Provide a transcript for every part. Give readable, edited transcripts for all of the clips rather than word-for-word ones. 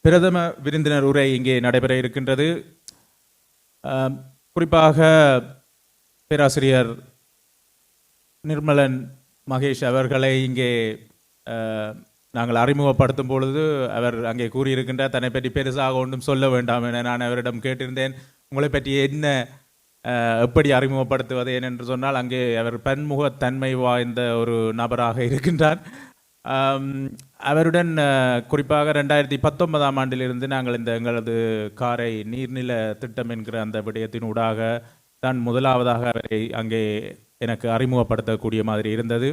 பிரதம விருந்தினர் உரை இங்கே நடைபெற இருக்கின்றது. குறிப்பாக பேராசிரியர் நிர்மலன் மகேஷ் அவர்களை இங்கே நாங்கள் அறிமுகப்படுத்தும் பொழுது அவர் அங்கே கூறியிருக்கின்றார், தன்னை பற்றி பெருசாக ஒன்றும் சொல்ல வேண்டாம் என நான் அவரிடம் கேட்டிருந்தேன். உங்களை பற்றி என்ன எப்படி அறிமுகப்படுத்துவது என்று சொன்னால், அங்கே அவர் பன்முகத்தன்மை வாய்ந்த ஒரு நபராக இருக்கின்றார். அவருடன் குறிப்பாக 2019ஆம் ஆண்டிலிருந்து நாங்கள் எங்களது காரை நீர்நில திட்டம் என்கிற அந்த விடயத்தின் ஊடாக தான் முதலாவதாக அவரை அங்கே எனக்கு அறிமுகப்படுத்தக்கூடிய மாதிரி இருந்தது.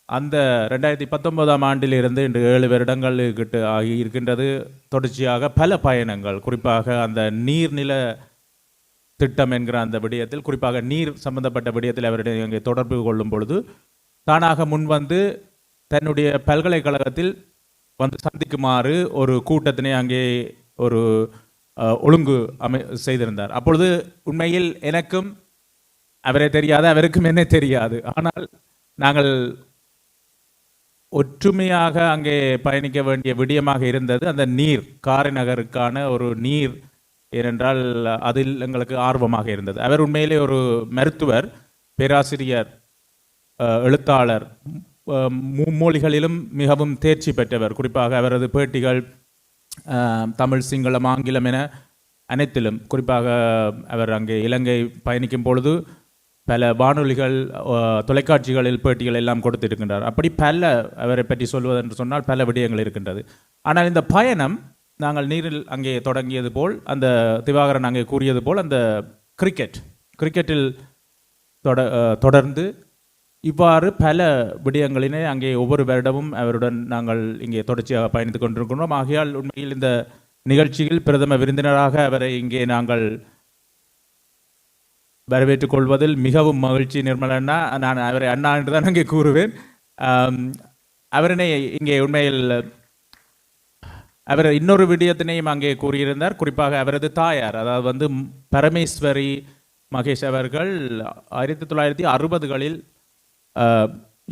அந்த 2019ஆம் ஆண்டிலிருந்து இன்று 7 வருடங்கள் கிட்ட ஆகி இருக்கின்றது. தொடர்ச்சியாக பல பயணங்கள், குறிப்பாக அந்த நீர்நில திட்டம் என்கிற அந்த விடயத்தில், குறிப்பாக நீர் சம்பந்தப்பட்ட விடயத்தில் அவருடைய அங்கே தொடர்பு கொள்ளும் பொழுது தானாக முன்வந்து தன்னுடைய பல்கலைக்கழகத்தில் வந்து சந்திக்குமாறு ஒரு கூட்டத்தினை அங்கே ஒரு ஒழுங்கு செய்திருந்தார். அப்பொழுது உண்மையில் எனக்கும் அவரை தெரியாது, அவருக்கும் என்ன தெரியாது. ஆனால் நாங்கள் ஒற்றுமையாக அங்கே பயணிக்க வேண்டிய விடயமாக இருந்தது அந்த நீர், காரைநகருக்கான ஒரு நீர். ஏனென்றால் அதில் எங்களுக்கு ஆர்வமாக இருந்தது. அவர் உண்மையிலே ஒரு மருத்துவர், பேராசிரியர், எழுத்தாளர், மும்மொழிகளிலும் மிகவும் தேர்ச்சி பெற்றவர். குறிப்பாக அவரது பேட்டிகள் தமிழ், சிங்களம், ஆங்கிலம் என அனைத்திலும், குறிப்பாக அவர் அங்கே இலங்கை பயணிக்கும் பொழுது பல வானொலிகள், தொலைக்காட்சிகளில் பேட்டிகள் எல்லாம் கொடுத்திருக்கின்றார். அப்படி பல அவரை பற்றி சொல்வதென்று சொன்னால் பல விடயங்கள் இருக்கின்றது. ஆனால் இந்த பயணம் நாங்கள் நீரில் அங்கே தொடங்கியது போல், அந்த திவாகரன் அங்கே கூறியது போல், அந்த கிரிக்கெட்டில் தொடர்ந்து இவ்வாறு பல விடயங்களினை அங்கே ஒவ்வொரு வருடமும் அவருடன் நாங்கள் இங்கே தொடர்ச்சியாக பயணித்துக் கொண்டிருக்கிறோம். ஆகையால் உண்மையில் இந்த நிகழ்ச்சியில் பிரதம விருந்தினராக அவரை இங்கே நாங்கள் வரவேற்றுக் கொள்வதில் மிகவும் மகிழ்ச்சி. நிர்மலண்ணா, நான் அவரை அண்ணா என்று தான் அங்கே கூறுவேன். அவரனை இங்கே உண்மையில் அவர் இன்னொரு விடயத்தினையும் அங்கே கூறியிருந்தார். குறிப்பாக அவரது தாயார், அதாவது பரமேஸ்வரி மகேஷ் அவர்கள் 1960களில்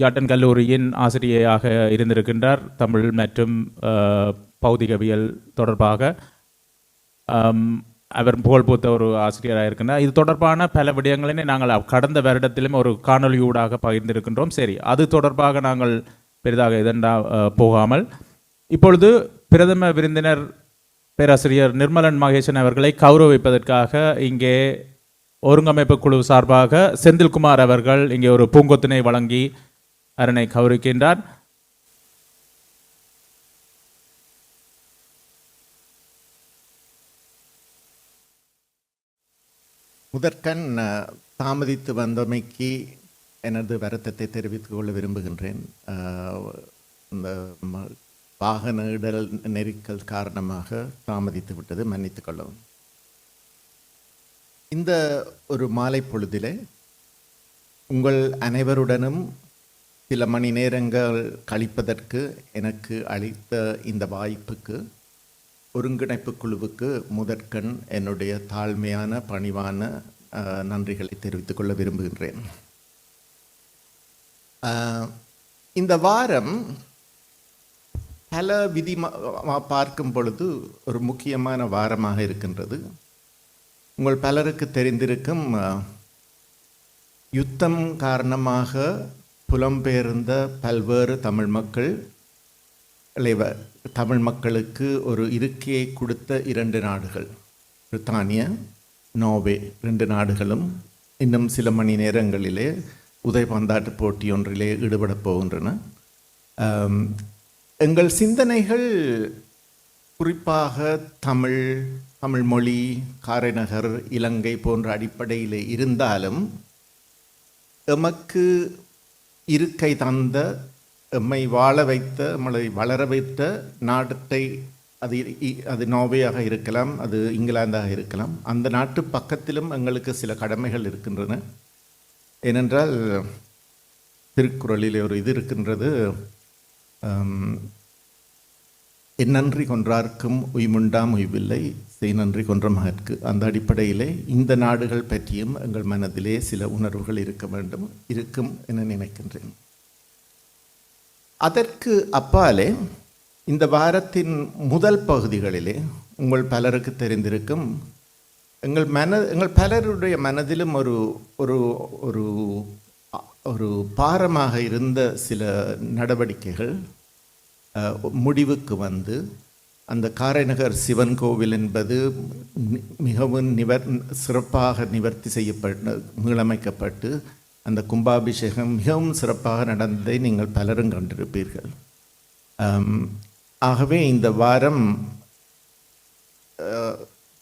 யாட்டன் கல்லூரியின் ஆசிரியையாக இருந்திருக்கின்றார். தமிழ் மற்றும் பௌதிகவியல் தொடர்பாக அவர் புகழ்பூத்த ஒரு ஆசிரியராக இருக்கின்றார். இது தொடர்பான பல விடயங்களினை நாங்கள் கடந்த வருடத்திலும் ஒரு காணொலியூடாக பகிர்ந்திருக்கின்றோம். சரி, அது தொடர்பாக நாங்கள் பெரிதாக இதண்டா போகாமல் இப்பொழுது பிரதம விருந்தினர் பேராசிரியர் நிர்மலன் மகேசன் அவர்களை கௌரவிப்பதற்காக இங்கே ஒருங்கமைப்பு குழு சார்பாக செந்தில்குமார் அவர்கள் இங்கே ஒரு பூங்கொத்தினை வழங்கி அதனை கௌரவிக்கின்றார். முதற்கண் தாமதித்து வந்தமைக்கு எனது வருத்தத்தை தெரிவித்துக் கொள்ள விரும்புகின்றேன். இந்த வாகன இடல் நெருக்கல் காரணமாக தாமதித்து விட்டது, மன்னித்துக் கொள்ளவும். இந்த ஒரு மாலை பொழுதிலே உங்கள் அனைவருடனும் சில மணி நேரங்கள் கழிப்பதற்கு எனக்கு அளித்த இந்த வாய்ப்புக்கு ஒருங்கிணைப்பு குழுவுக்கு முதற்கண் என்னுடைய தாழ்மையான பணிவான நன்றிகளை தெரிவித்துக் கொள்ள விரும்புகின்றேன். இந்த வாரம் பல விதி பார்க்கும் பொழுது ஒரு முக்கியமான வாரமாக இருக்கின்றது. உங்கள் பலருக்கு தெரிந்திருக்கும், யுத்தம் காரணமாக புலம்பெயர்ந்த பல்வேறு தமிழ் மக்களுக்கு ஒரு இருக்கையை கொடுத்த 2 நாடுகள், பிரித்தானியா, நோர்வே, 2 நாடுகளும் இன்னும் சில மணி நேரங்களிலே உதைபந்தாட்டு போட்டி ஒன்றிலே ஈடுபடப் போகின்றன. எங்கள் சிந்தனைகள் குறிப்பாக தமிழ் மொழி, காரைநகர், இலங்கை போன்ற அடிப்படையில் இருந்தாலும் எமக்கு இருக்கை தந்த, எம்மை வாழ வைத்த, நம்மளை வளர வைத்த நாட்டை, அது நோர்வேயாக இருக்கலாம், அது இங்கிலாந்தாக இருக்கலாம், அந்த நாட்டு பக்கத்திலும் எங்களுக்கு சில கடமைகள் இருக்கின்றன. ஏனென்றால் திருக்குறளில் ஒரு இது இருக்கின்றது, என் நன்றி கொன்றார்க்கும் உய்முண்டாம் உய்வில்லை, செய் நன்றி கொன்ற மகற்கு. அந்த அடிப்படையிலே இந்த நாடுகள் பற்றியும் எங்கள் மனதிலே சில உணர்வுகள் இருக்கும் என நினைக்கின்றேன். அதற்கு அப்பாலே இந்த வாரத்தின் முதல் பகுதிகளிலே உங்கள் பலருக்கு தெரிந்திருக்கும் எங்கள் பலருடைய மனதிலும் ஒரு ஒரு ஒரு ஒரு பாரமாக இருந்த சில நடவடிக்கைகள் முடிவுக்கு வந்து அந்த காரைநகர் சிவன் கோவில் என்பது மிகவும் சிறப்பாக நிவர்த்தி செய்யப்பட்டு மீளமைக்கப்பட்டு அந்த கும்பாபிஷேகம் மிகவும் சிறப்பாக நடந்ததை நீங்கள் பலரும் கண்டிருப்பீர்கள். ஆகவே இந்த வாரம்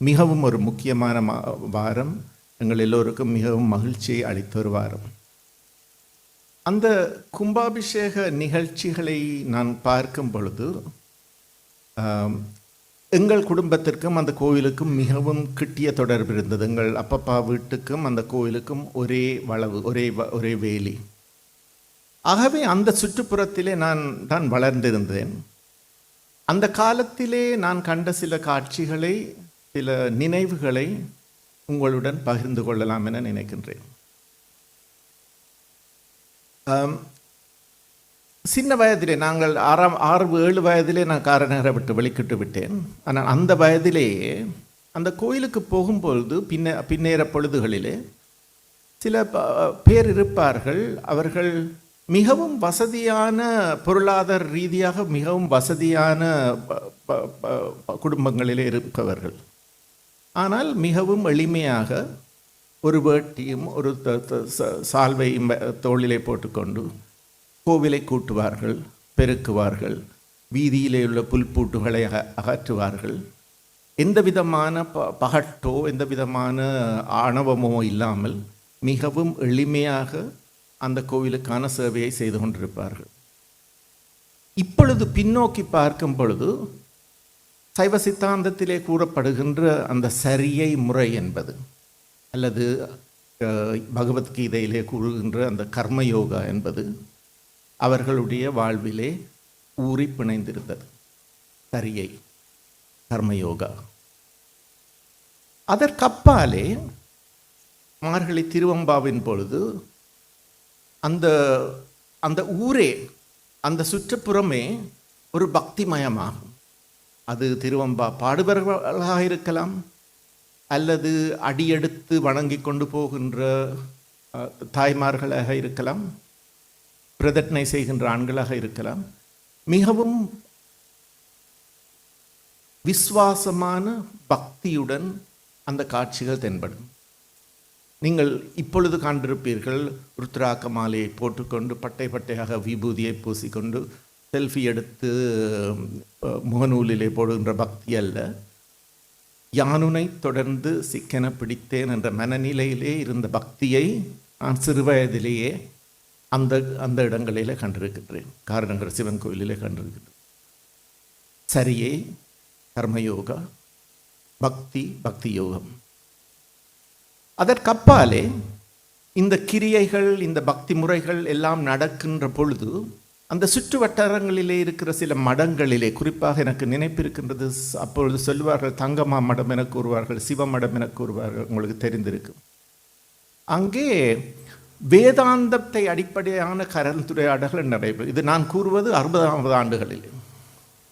மிகவும் ஒரு முக்கியமான வாரம், எங்கள் எல்லோருக்கும் மிகவும் மகிழ்ச்சியை அளித்த ஒரு வாரம். அந்த கும்பாபிஷேக நிகழ்ச்சிகளை நான் பார்க்கும் பொழுது எங்கள் குடும்பத்திற்கும் அந்த கோயிலுக்கும் மிகவும் கிட்டிய தொடர்பு இருந்தது. எங்கள் அப்பப்பா வீட்டுக்கும் அந்த கோயிலுக்கும் ஒரே வளவு, ஒரே வேலி. ஆகவே அந்த சுற்றுப்புறத்திலே நான் வளர்ந்திருந்தேன். அந்த காலத்திலே நான் கண்ட சில காட்சிகளை, சில நினைவுகளை உங்களுடன் பகிர்ந்து கொள்ளலாம் என நினைக்கின்றேன். சின்ன வயதிலே, நாங்கள் 6-7 வயதிலே நான் காரைநகரை விட்டு வெளிக்கிட்டு விட்டேன். ஆனால் அந்த வயதிலேயே அந்த கோயிலுக்கு போகும்பொழுது பின்னேற பொழுதுகளிலே சில பேர் இருப்பார்கள். அவர்கள் மிகவும் வசதியான, பொருளாதார ரீதியாக மிகவும் வசதியான குடும்பங்களிலே இருப்பவர்கள். ஆனால் மிகவும் எளிமையாக ஒரு வேட்டியும் ஒரு சால்வையும் தோளிலே போட்டுக்கொண்டு கோவிலை கூட்டுவார்கள், பெருக்குவார்கள், வீதியிலே உள்ள புல்பூட்டுகளை அகற்றுவார்கள். எந்த விதமான பகட்டோ எந்த விதமான ஆணவமோ இல்லாமல் மிகவும் எளிமையாக அந்த கோவிலுக்கான சேவையை செய்து கொண்டிருப்பார்கள். இப்பொழுது பின்னோக்கி பார்க்கும் பொழுது சைவ சித்தாந்தத்திலே கூறப்படுகின்ற அந்த சரியை முறை என்பது, அல்லது பகவத்கீதையிலே கூறுகின்ற அந்த கர்மயோகா என்பது அவர்களுடைய வாழ்விலே ஊறி பிணைந்திருந்தது. சரியை, கர்மயோகா. அதற்கப்பாலே மார்கழி திருவம்பாவின் பொழுது அந்த ஊரே, அந்த சுற்றுப்புறமே ஒரு பக்திமயமாகும். அது திருவம்பா பாடுபவர்களாக இருக்கலாம், அல்லது அடியெடுத்து வணங்கி கொண்டு போகின்ற தாய்மார்களாக இருக்கலாம், பிரதட்னை செய்கின்ற ஆண்களாக இருக்கலாம். மிகவும் விசுவாசமான பக்தியுடன் அந்த காட்சிகள் தென்படும். நீங்கள் இப்பொழுது காண்டிருப்பீர்கள், ருத்ராக்க மாலையை போட்டுக்கொண்டு பட்டை பட்டையாக விபூதியை பூசிக்கொண்டு செல்ஃபி எடுத்து முகநூலிலே போடுகின்ற பக்தி அல்ல. யானுனை தொடர்ந்து சிக்கென பிடித்தேன் என்ற மனநிலையிலே இருந்த பக்தியை நான் சிறுவயதிலேயே அந்த இடங்களிலே கண்டிருக்கின்றேன். காரைநகர் சிவன் கோயிலிலே கண்டிருக்கின்றேன். சரியே, கர்மயோகா, பக்தி யோகம். அதற்கப்பாலே இந்த கிரியைகள், இந்த பக்தி முறைகள் எல்லாம் நடக்கின்ற பொழுது அந்த சுற்று வட்டாரங்களிலே இருக்கிற சில மடங்களிலே, குறிப்பாக எனக்கு நினைப்பிருக்கின்றது, அப்பொழுது சொல்வார்கள் தங்கமா மடம் என கூறுவார்கள், சிவமடம் என கூறுவார்கள், உங்களுக்கு தெரிந்திருக்கும். அங்கே வேதாந்தத்தை அடிப்படையான கலந்துரையாடல்கள் நடைபெறும். இது நான் கூறுவது 60வது ஆண்டுகளில்.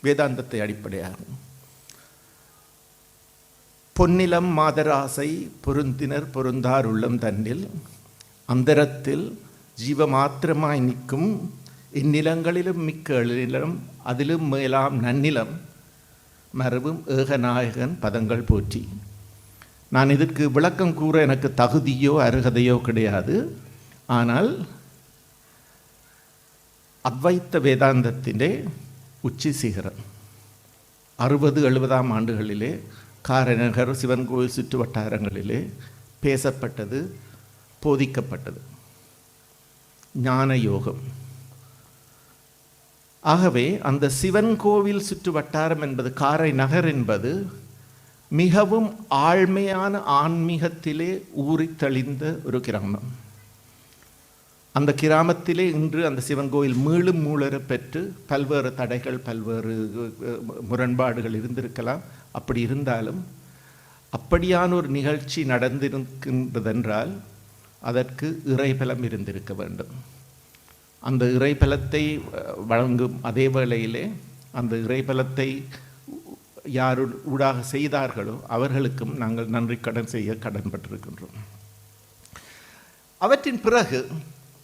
வேதாந்தத்தை அடிப்படையாக பொன்னிலம் மாதராசை பொருந்தினர் பொருந்தார் உள்ளம் தன்னில் அந்தரத்தில் ஜீவமாத்திரமாய் நிற்கும் இந்நிலங்களிலும் மிக்க எழிலம் அதிலும் மேலாம் நன்னிலம் மரபும் ஏகநாயகன் பதங்கள் போற்றி. நான் இதற்கு விளக்கம் கூற எனக்கு தகுதியோ அருகதையோ கிடையாது. ஆனால் அத்வைத்த வேதாந்தத்திலே உச்சி சிகரம் 60-70ஆம் ஆண்டுகளிலே காரைநகர் சிவன் கோயில் சுற்று வட்டாரங்களிலே பேசப்பட்டது, போதிக்கப்பட்டது ஞான யோகம். ஆகவே அந்த சிவன் கோவில் சுற்று வட்டாரம் என்பது, காரைநகர் என்பது மிகவும் ஆழ்மையான ஆன்மீகத்திலே ஊறி தெளிந்த ஒரு கிராமம். அந்த கிராமத்திலே இன்று அந்த சிவன் கோயில் மீளும் மூளர பெற்று பல்வேறு தடைகள், பல்வேறு முரண்பாடுகள் இருந்திருக்கலாம். அப்படி இருந்தாலும் அப்படியான ஒரு நிகழ்ச்சி நடந்திருக்கின்றதென்றால் அதற்கு இறைபலம் இருந்திருக்க வேண்டும். அந்த இறைபலத்தை வழங்கும் அதே வேளையிலே அந்த இறைபலத்தை யார் ஊடாக செய்தார்களோ அவர்களுக்கும் நாங்கள் நன்றி கடன் செய்ய கடன்பட்டிருக்கின்றோம். அவற்றின் பிறகு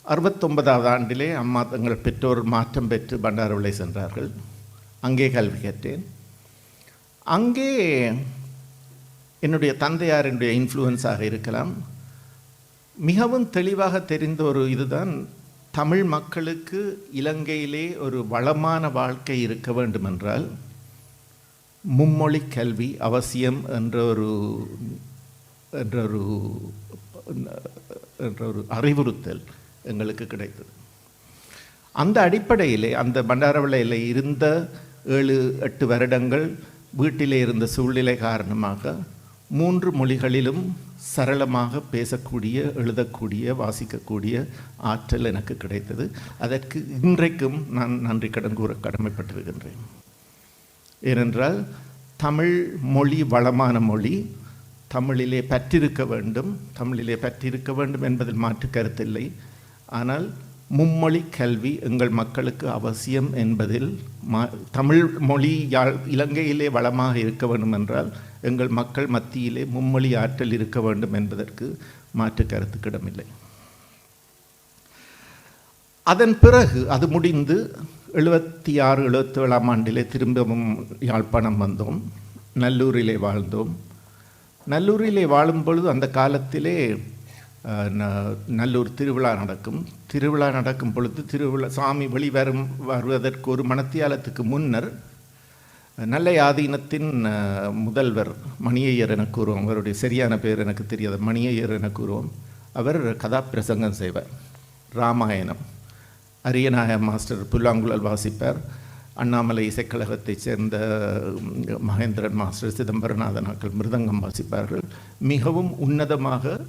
69வது ஆண்டிலே அம்மா தங்கள் பெற்றோர் மாற்றம் பெற்று பண்டாரவிளை சென்றார்கள். அங்கே கல்வி கற்றேன். அங்கே என்னுடைய தந்தையார் என்னுடைய இன்ஃப்ளூயன்ஸாக இருக்கலாம். மிகவும் தெளிவாக தெரிந்த ஒரு இதுதான், தமிழ் மக்களுக்கு இலங்கையிலே ஒரு வளமான வாழ்க்கை இருக்க வேண்டுமென்றால் மும்மொழி கல்வி அவசியம் என்ற ஒரு அறிவுறுத்தல் எங்களுக்கு கிடைத்தது. அந்த அடிப்படையிலே அந்த பண்டாரவிளையில் இருந்த 7-8 வருடங்கள் வீட்டிலே இருந்த சூழ்நிலை காரணமாக 3 மொழிகளிலும் சரளமாக பேசக்கூடிய, எழுதக்கூடிய, வாசிக்கக்கூடிய ஆற்றல் எனக்கு கிடைத்தது. அதற்கு இன்றைக்கும் நான் நன்றி கடன் கூற கடமைப்பட்டிருக்கின்றேன். ஏனென்றால் தமிழ் மொழி வளமான மொழி, தமிழிலே பற்றிருக்க வேண்டும் என்பதில் மாற்று கருத்தில்லை. ஆனால் மும்மொழி கல்வி எங்கள் மக்களுக்கு அவசியம் என்பதில் தமிழ் மொழி இலங்கையிலே வளமாக இருக்க வேண்டும் என்றால் எங்கள் மக்கள் மத்தியிலே மும்மொழி ஆற்றல் இருக்க வேண்டும் என்பதற்கு மாற்று கருத்துக்கிடமில்லை. அதன் பிறகு அது முடிந்து 76-77 ஆண்டிலே திரும்பவும் யாழ்ப்பாணம் வந்தோம். நல்லூரிலே வாழ்ந்தோம். நல்லூரிலே வாழும் பொழுது அந்த காலத்திலே நல்லூர் திருவிழா நடக்கும் பொழுது சாமி வருவதற்கு ஒரு மணத்தியாலத்துக்கு முன்னர் நல்லையாதீனத்தின் முதல்வர் மணியையர் என கூறுவோம், அவருடைய சரியான பேர் எனக்கு தெரியாது, மணியையர் என கூறுவோம். அவர் கதாபிரசங்கம் செய்வார். ராமாயணம் அரியநாய மாஸ்டர் புல்லாங்குழல் வாசிப்பார். அண்ணாமலை இசைக்கழகத்தைச் சேர்ந்த மகேந்திரன் மாஸ்டர் சிதம்பரநாதனாக்கள் மிருதங்கம் வாசிப்பார்கள். மிகவும் உன்னதமாக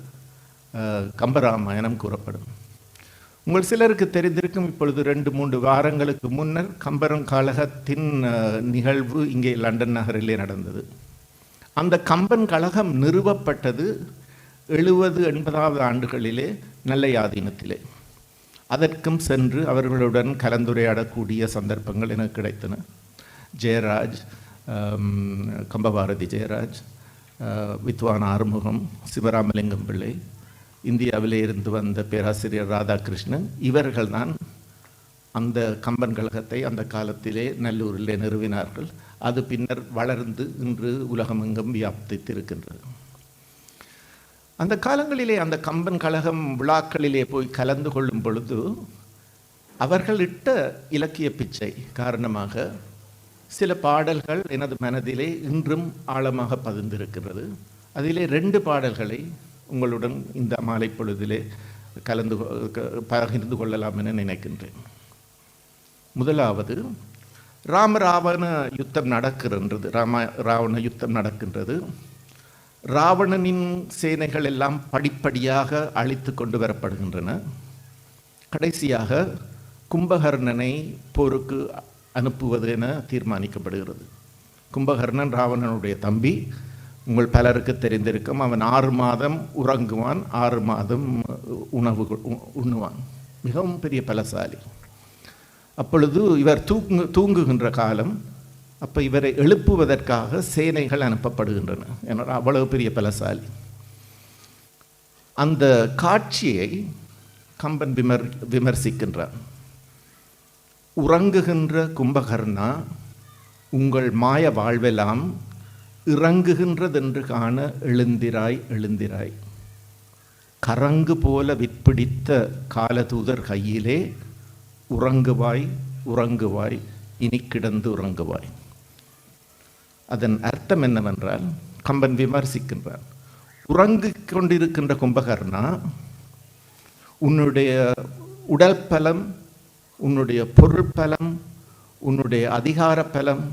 கம்பராமாயணம் கூறப்படும். உங்கள் சிலருக்கு தெரிந்திருக்கும், இப்பொழுது 2-3 வாரங்களுக்கு முன்னர் கம்பரம் கழகத்தின் நிகழ்வு இங்கே லண்டன் நகரிலே நடந்தது. அந்த கம்பன் கழகம் நிறுவப்பட்டது 70-80வது ஆண்டுகளிலே நல்லையாதீனத்திலே. அதற்கும் சென்று அவர்களுடன் கலந்துரையாடக்கூடிய சந்தர்ப்பங்கள் எனக்கு கிடைத்தன. ஜெயராஜ், கம்பபாரதி ஜெயராஜ், வித்வான் ஆறுமுகம், சிவராமலிங்கம் பிள்ளை, இந்தியாவிலே இருந்து வந்த பேராசிரியர் ராதாகிருஷ்ணன், இவர்கள் தான் அந்த கம்பன் கழகத்தை அந்த காலத்திலே நல்லூரிலே நிறுவினார்கள். அது பின்னர் வளர்ந்து இன்று உலகமெங்கும் வியாபித்திருக்கின்றது. அந்த காலங்களிலே அந்த கம்பன் கழகம் விழாக்களிலே போய் கலந்து கொள்ளும் பொழுது அவர்கள் இட்ட இலக்கிய பிச்சை காரணமாக சில பாடல்கள் எனது மனதிலே இன்றும் ஆழமாக பதிந்திருக்கிறது. அதிலே 2 பாடல்களை உங்களுடன் இந்த மாலை பொழுதிலே பகிர்ந்து கொள்ளலாம் என நினைக்கின்றேன். முதலாவது, ராவண யுத்தம் நடக்கின்றது. ராவணனின் சேனைகள் எல்லாம் படிப்படியாக அழித்து கொண்டு வரப்படுகின்றன. கடைசியாக கும்பகர்ணனை போருக்கு அனுப்புவது என தீர்மானிக்கப்படுகிறது. கும்பகர்ணன் ராவணனுடைய தம்பி. உங்கள் பலருக்கு தெரிந்திருக்கும், அவன் 6 மாதம் உறங்குவான், 6 மாதம் உணவு உண்ணுவான். மிகவும் பெரிய பலசாலி. அப்பொழுது இவர் தூங்குகின்ற காலம். அப்போ இவரை எழுப்புவதற்காக சேனைகள் அனுப்பப்படுகின்றன. ஏன்னா அவ்வளவு பெரிய பலசாலி. அந்த காட்சியை கம்பன் விமர்சிக்கின்றான். உறங்குகின்ற கும்பகர்ணா, உங்கள் மாய வாழ்வெல்லாம் இறங்குகின்றதென்று காண எழுந்திராய். கரங்கு போல விற்பிடித்த காலதூதர் கையிலே உறங்குவாய் இனி கிடந்து உறங்குவாய். அதன் அர்த்தம் என்னவென்றால், கம்பன் விமர்சிக்கின்றான், உறங்கிக் கொண்டிருக்கின்ற கும்பகர்ணா, உன்னுடைய உடல் பலம், உன்னுடைய பொருட்பலம், உன்னுடைய அதிகார பலம்,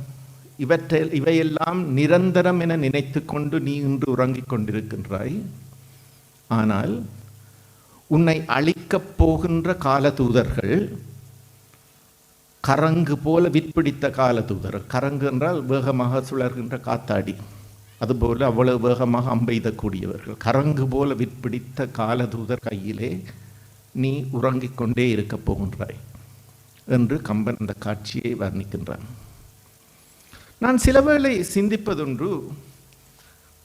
இவையெல்லாம் நிரந்தரம் என நினைத்து கொண்டு நீ இன்று உறங்கிக் கொண்டிருக்கின்றாய். ஆனால் உன்னை அழிக்கப் போகின்ற காலதூதர்கள் கரங்கு போல விற்பிடித்த காலதூதர். கரங்கு என்றால் வேகமாக சுழல்கின்ற காத்தாடி. அதுபோல அவ்வளவு வேகமாக அம்பெய்தக்கூடியவர்கள். கரங்கு போல விற்பிடித்த காலதூதர் கையிலே நீ உறங்கிக் கொண்டே இருக்கப் போகின்றாய் என்று கம்பன் அந்த காட்சியை வர்ணிக்கின்றான். நான் சிலவேளை சிந்திப்பதொன்று,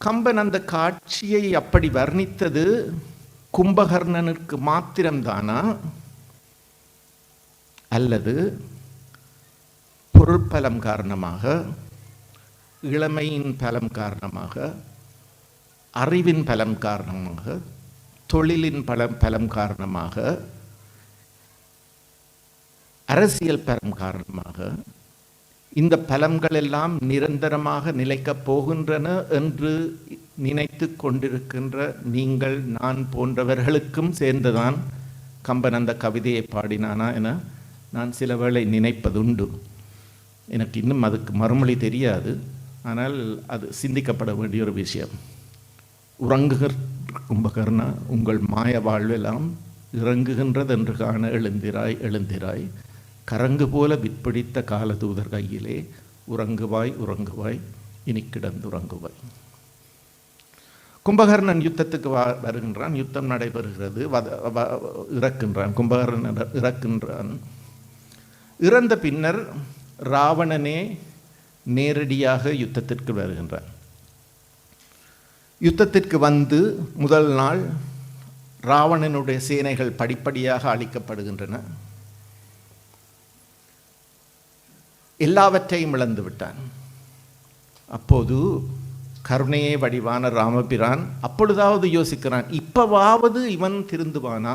கம்பன் அந்த காட்சியை அப்படி வர்ணித்தது கும்பகர்ணனுக்கு மாத்திரம்தானா, அல்லது பொருட்பலம் காரணமாக, இளமையின் பலம் காரணமாக, அறிவின் பலம் காரணமாக, தொழிலின் பலம் காரணமாக, அரசியல் பலம் காரணமாக, இந்த பலன்கள் எல்லாம் நிரந்தரமாக நிலைக்கப் போகின்றன என்று நினைத்து கொண்டிருக்கின்ற நீங்கள் நான் போன்றவர்களுக்கும் சேர்ந்துதான் கம்பன் அந்த கவிதையை பாடினானா என நான் சில வேளை நினைப்பதுண்டு. எனக்கு இன்னும் அதுக்கு மறுமொழி தெரியாது. ஆனால் அது சிந்திக்கப்பட வேண்டிய ஒரு விஷயம். உறங்குகிற கும்பகர்ணா, உங்கள் மாய வாழ்வெல்லாம் இறங்குகின்றதென்று காண எழுந்திராய் எழுந்திராய், கரங்கு போல விற்பிடித்த காலதூதர் கையிலே உறங்குவாய் உறங்குவாய் இனி கிடந்துறங்குவாய். கும்பகர்ணன் யுத்தத்துக்கு வருகின்றான். யுத்தம் நடைபெறுகிறது. இறக்கின்றான். கும்பகர்ணன் இறக்கின்றான். இறந்த பின்னர் ராவணனே நேரடியாக யுத்தத்திற்கு வருகின்றான். யுத்தத்திற்கு வந்து முதல் நாள் ராவணனுடைய சேனைகள் படிப்படியாக அழிக்கப்படுகின்றன. எல்லாவற்றையும் இழந்து விட்டான். அப்போது கருணையே வடிவான ராமபிரான் அப்பொழுதாவது யோசிக்கிறான், இப்பவாவது இவன் திருந்துவானா?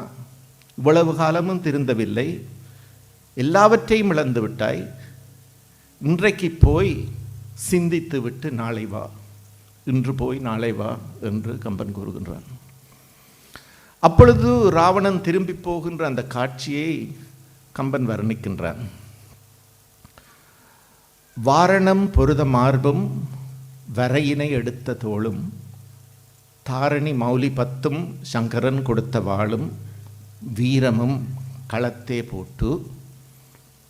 இவ்வளவு காலமும் திருந்தவில்லை, எல்லாவற்றையும் இழந்து விட்டாய், இன்றைக்கு போய் சிந்தித்து விட்டு நாளை வா, இன்று போய் நாளை வா என்று கம்பன் கூறுகின்றான். அப்பொழுது ராவணன் திரும்பி போகின்ற அந்த காட்சியை கம்பன் வர்ணிக்கின்றான். வாரணம் பொருத மார்பும் வரையினை எடுத்த தோளும், தாரணி மௌலி பத்தும் சங்கரன் கொடுத்த வாளும், வீரமும் களத்தே போட்டு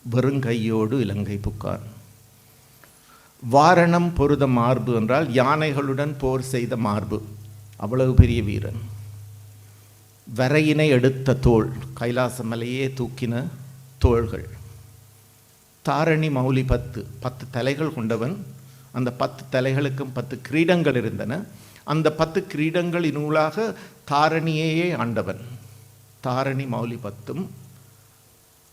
வெறுங்கையோடு இலங்கை புக்கான். வாரணம் பொருத மார்பு என்றால் யானைகளுடன் போர் செய்த மார்பு, அவ்வளவு பெரிய வீரன். வரையினை எடுத்த தோள், கைலாசமலையே தூக்கின தோள்கள். தாரணி மௌலி 10 தலைகள் கொண்டவன். அந்த 10 தலைகளுக்கும் 10 கிரீடங்கள் இருந்தன. அந்த 10 கிரீடங்களினூடாக தாரணியையே ஆண்டவன். தாரணி மௌலி 10ம்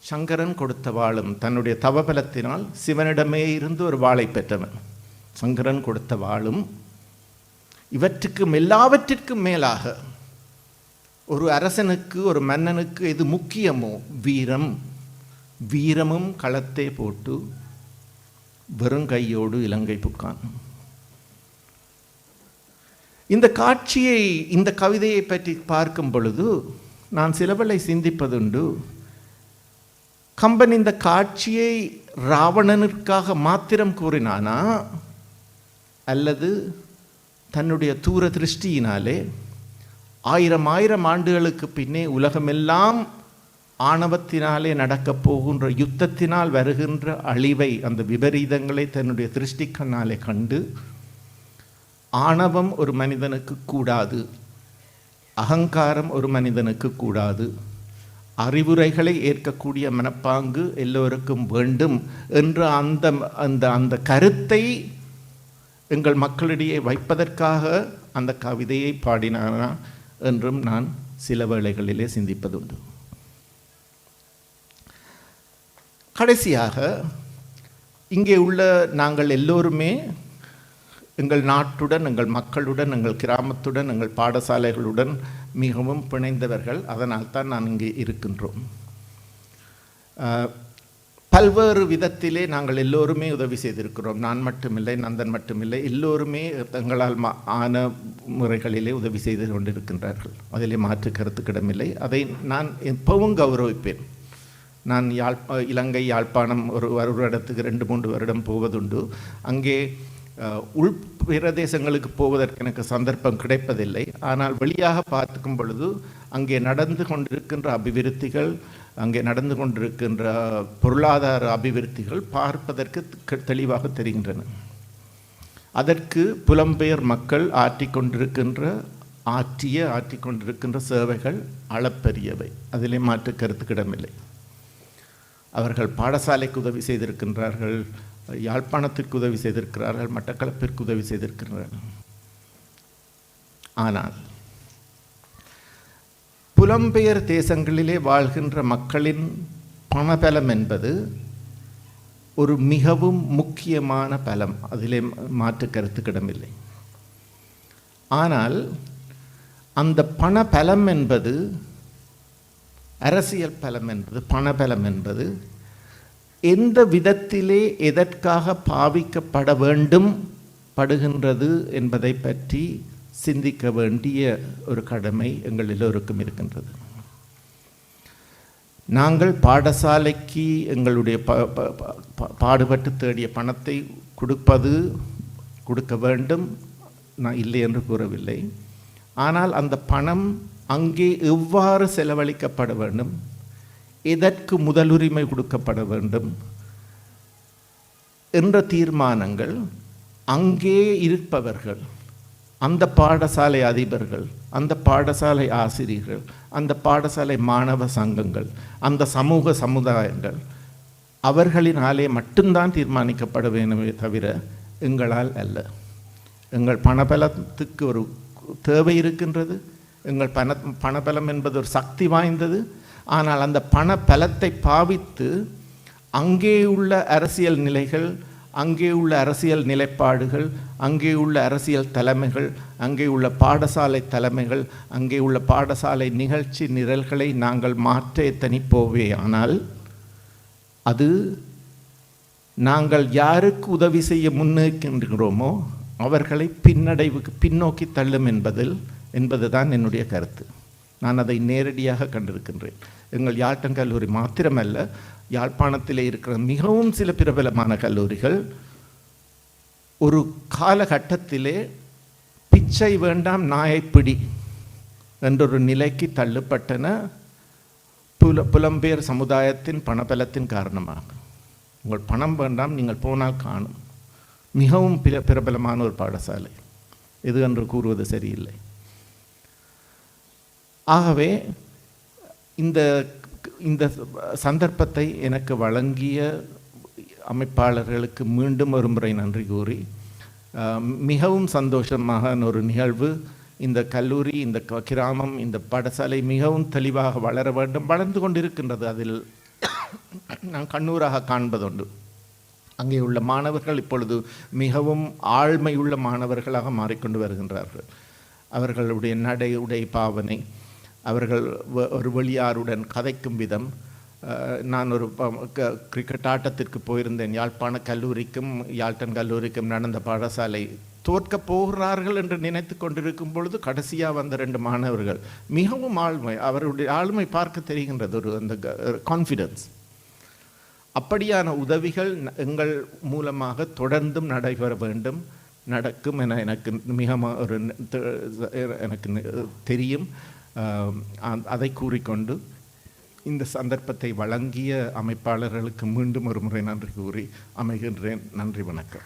சங்கரன் கொடுத்த வாளும், தன்னுடைய தவபலத்தினால் சிவனிடமே இருந்து ஒரு வாளை பெற்றவன். சங்கரன் கொடுத்த வாளும், இவற்றுக்கும் எல்லாவற்றிற்கும் மேலாக ஒரு அரசனுக்கு, ஒரு மன்னனுக்கு எது முக்கியமோ வீரம், வீரமும் களத்தே போட்டு வெறுங்கையோடு இலங்கை புக்கான். இந்த காட்சியை, இந்த கவிதையை பற்றி பார்க்கும் பொழுது நான் சிலவளை சிந்திப்பதுண்டு. கம்பன் இந்த காட்சியை ராவணனுக்காக மாத்திரம் கூறினானா, அல்லது தன்னுடைய தூர திருஷ்டியினாலே 1000 ஆண்டுகளுக்கு பின்னே உலகமெல்லாம் ஆணவத்தினாலே நடக்கப் போகின்ற யுத்தத்தினால் வருகின்ற அழிவை, அந்த விபரீதங்களை தன்னுடைய திருஷ்டி கண்ணாலே கண்டு, ஆணவம் ஒரு மனிதனுக்கு கூடாது, அகங்காரம் ஒரு மனிதனுக்கு கூடாது, அறிவுரைகளை ஏற்கக்கூடிய மனப்பாங்கு எல்லோருக்கும் வேண்டும் என்ற அந்த கருத்தை எங்கள் மக்களிடையே வைப்பதற்காக அந்த கவிதையை பாடினானா என்றும் நான் சில வேளைகளிலே சிந்திப்பதுண்டு. கடைசியாக, இங்கே உள்ள நாங்கள் எல்லோருமே எங்கள் நாட்டுடன், எங்கள் மக்களுடன், எங்கள் கிராமத்துடன், எங்கள் பாடசாலைகளுடன் மிகவும் பிணைந்தவர்கள். அதனால் தான் நான் இங்கே இருக்கின்றோம். பல்வேறு விதத்திலே நாங்கள் எல்லோருமே உதவி செய்திருக்கிறோம். நான் மட்டுமில்லை, நந்தன் மட்டுமில்லை, எல்லோருமே தங்களால் ஆன முறைகளிலே உதவி செய்து கொண்டிருக்கின்றார்கள். அதிலே மாற்று கருத்துக்கிடமில்லை. அதை நான் எப்பவும் கௌரவிப்பேன். நான் இலங்கை யாழ்ப்பாணம் ஒரு இடத்துக்கு 2-3 வருடம் போவதுண்டு. அங்கே உள் பிரதேசங்களுக்கு போவதற்கு எனக்கு சந்தர்ப்பம் கிடைப்பதில்லை. ஆனால் வெளியாக பார்க்கும் பொழுது அங்கே நடந்து கொண்டிருக்கின்ற அபிவிருத்திகள், அங்கே நடந்து கொண்டிருக்கின்ற பொருளாதார அபிவிருத்திகள் பார்ப்பதற்கு தெளிவாக தெரிகின்றன. அதற்கு புலம்பெயர் மக்கள் ஆற்றிக்கொண்டிருக்கின்ற சேவைகள் அளப்பரியவை. அதிலே மாற்று கருத்துக்கிடமில்லை. அவர்கள் பாடசாலைக்கு உதவி செய்திருக்கின்றார்கள், யாழ்ப்பாணத்திற்கு உதவி செய்திருக்கிறார்கள், மட்டக்களப்பிற்கு உதவி செய்திருக்கிறார்கள். ஆனால் புலம்பெயர் தேசங்களிலே வாழ்கின்ற மக்களின் பணபலம் என்பது ஒரு மிகவும் முக்கியமான பலம், அதிலே மாற்று கருத்துக்கிடமில்லை. ஆனால் அந்த பணபலம் என்பது, அரசியல் பலம் என்பது, பணபலம் என்பது எந்த விதத்திலே எதற்காக பாவிக்கப்பட வேண்டும் படுகின்றது என்பதை பற்றி சிந்திக்க வேண்டிய ஒரு கடமை எங்கள் எல்லோருக்கும் இருக்கின்றது. நாங்கள் பாடசாலைக்கு எங்களுடைய பாடுபட்டு தேடிய பணத்தை கொடுக்க வேண்டும், நான் இல்லை என்று கூறவில்லை. ஆனால் அந்த பணம் அங்கே எவ்வாறு செலவழிக்கப்பட வேண்டும், எதற்கு முதலுரிமை கொடுக்கப்பட வேண்டும் என்ற தீர்மானங்கள் அங்கே இருப்பவர்கள், அந்த பாடசாலை அதிபர்கள், அந்த பாடசாலை ஆசிரியர்கள், அந்த பாடசாலை மாணவ சங்கங்கள், அந்த சமூக சமுதாயங்கள், அவர்களினாலே மட்டும்தான் தீர்மானிக்கப்பட வேண்டுமே தவிர எங்களால் அல்ல. எங்கள் பணபலத்துக்கு ஒரு தேவை இருக்கின்றது. எங்கள் பணபலம் என்பது ஒரு சக்தி வாய்ந்தது. ஆனால் அந்த பணபலத்தை பாவித்து அங்கே உள்ள அரசியல் நிலைகள், அங்கே உள்ள அரசியல் நிலைப்பாடுகள், அங்கே உள்ள அரசியல் தலைமைகள், அங்கே உள்ள பாடசாலை தலைமைகள், அங்கே உள்ள பாடசாலை நிகழ்ச்சி நிரல்களை நாங்கள் மாற்ற எத்தனிப்போவே ஆனால் அது நாங்கள் யாருக்கு உதவி செய்ய முன்னிற்கின்றோமோ அவர்களை பின்னோக்கி தள்ளும் என்பதுதான் என்னுடைய கருத்து. நான் அதை நேரடியாக கண்டிருக்கின்றேன். எங்கள் யாழ்ப்பாண கல்லூரி மாத்திரமல்ல, யாழ்ப்பாணத்திலே இருக்கிற மிகவும் சில பிரபலமான கல்லூரிகள் ஒரு காலகட்டத்திலே பிச்சை வேண்டாம் நாயைப்பிடி என்றொரு நிலைக்கு தள்ளப்பட்டன புலம்பெயர் சமுதாயத்தின் பணபலத்தின் காரணமாக. உங்கள் பணம் வேண்டாம், நீங்கள் போனால் காணும். மிகவும் பிரபலமான ஒரு பாடசாலை இது என்று கூறுவது சரியில்லை. ஆகவே இந்த சந்தர்ப்பத்தை எனக்கு வழங்கிய அமைப்பாளர்களுக்கு மீண்டும் ஒரு முறை நன்றி கூறி, மிகவும் சந்தோஷமாக ஒரு நிகழ்வு. இந்த கல்லூரி, இந்த கிராமம், இந்த பாடசாலை மிகவும் தெளிவாக வளர வேண்டும், வளர்ந்து கொண்டிருக்கின்றது. அதில் நான் கண்ணூராக காண்பதுண்டு. அங்கே உள்ள மாணவர்கள் இப்பொழுது மிகவும் ஆழ்மையுள்ள மாணவர்களாக மாறிக்கொண்டு வருகின்றார்கள். அவர்களுடைய நடை, உடை, பாவனை, அவர்கள் ஒரு வெளியாருடன் கதைக்கும் விதம். நான் ஒரு கிரிக்கெட் ஆட்டத்திற்கு போயிருந்தேன். யாழ்ப்பாண கல்லூரிக்கும் யாழ்ப்பாண கல்லூரிக்கும் நடந்த பாடசாலை தோற்கப் போகிறார்கள் என்று நினைத்து கொண்டிருக்கும் பொழுது கடைசியாக வந்த 2 மாணவர்கள் மிகவும் ஆழ்மை, அவருடைய ஆழ்மை பார்க்க தெரிகின்றது, ஒரு அந்த கான்ஃபிடன்ஸ். அப்படியான உதவிகள் எங்கள் மூலமாக தொடர்ந்தும் நடைபெற வேண்டும், நடக்கும் என எனக்கு எனக்கு தெரியும். அதை கூறிக்கொண்டு இந்த சந்தர்ப்பத்தை வழங்கிய அமைப்பாளர்களுக்கு மீண்டும் ஒரு முறை நன்றி கூறி அமைகின்றேன். நன்றி, வணக்கம்.